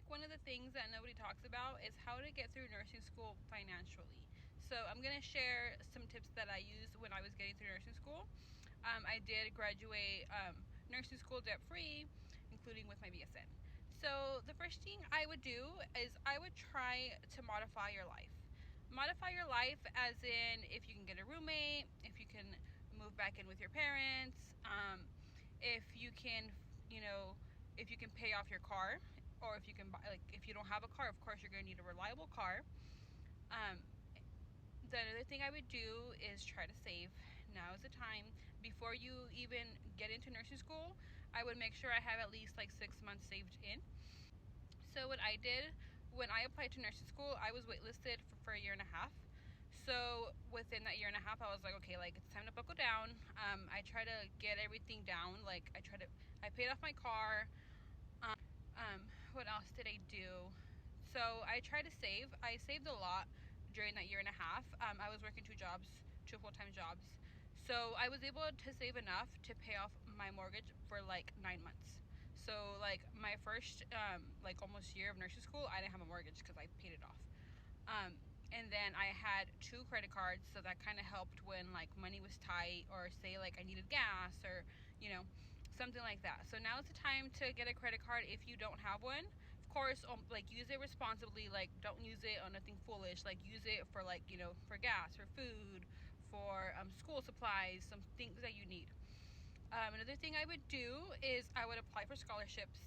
like one of the things that nobody talks about is how to get through nursing school financially. So I'm going to share some tips that I used when I was getting through nursing school. I did graduate nursing school debt-free, including with my BSN. So the first thing I would do is I would try to modify your life. Modify your life as in if you can get a roommate, if you can move back in with your parents, if you can, if you can pay off your car, or if you can buy, like, if you don't have a car, of course you're going to need a reliable car. The other thing I would do is try to save. Now is the time. Before you even get into nursing school, I would make sure I have at least like 6 months saved in. So what I did when I applied to nursing school, I was waitlisted for a year and a half. So within that year and a half, I was like, okay, like, it's time to buckle down. I try to get everything down. Like, I paid off my car. What else did I do? So I tried to save. I saved a lot during that year and a half. I was working two full-time jobs. So I was able to save enough to pay off my mortgage for like 9 months. So like my first like almost year of nursing school, I didn't have a mortgage because I paid it off. And then I had 2 credit cards, so that kind of helped when like money was tight, or say like I needed gas, or something like that. So now is the time to get a credit card if you don't have one. Of course, like, use it responsibly. Like, don't use it on nothing foolish. Like, use it for like, for gas, for food, for school supplies, some things that you need. Another thing I would do is I would apply for scholarships.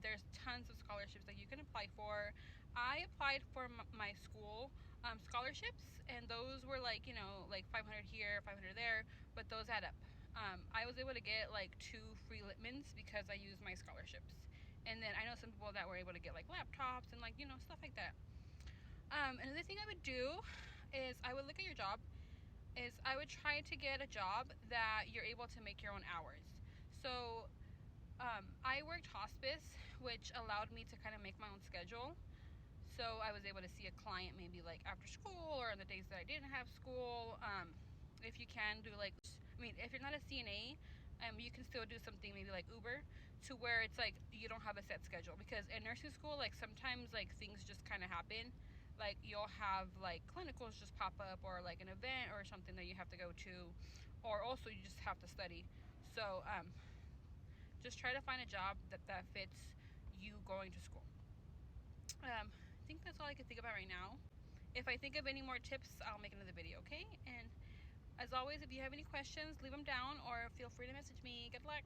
There's tons of scholarships that you can apply for. I applied for my school scholarships, and those were like, like 500 here, 500 there, but those add up. I was able to get like 2 free Litmans because I used my scholarships. And then I know some people that were able to get like laptops and like, stuff like that. Another thing I would do is I would look at your job. I would try to get a job that you're able to make your own hours. So I worked hospice, which allowed me to kind of make my own schedule. So I was able to see a client maybe like after school or on the days that I didn't have school. If you can do like, if you're not a CNA, you can still do something maybe like Uber, to where it's like you don't have a set schedule. Because in nursing school, like, sometimes like things just kind of happen. Like, you'll have like clinicals just pop up, or like an event or something that you have to go to, or also you just have to study. So just try to find a job that fits you going to school. I think that's all I can think about right now. If I think of any more tips, I'll make another video, okay? And as always, if you have any questions, leave them down or feel free to message me. Good luck.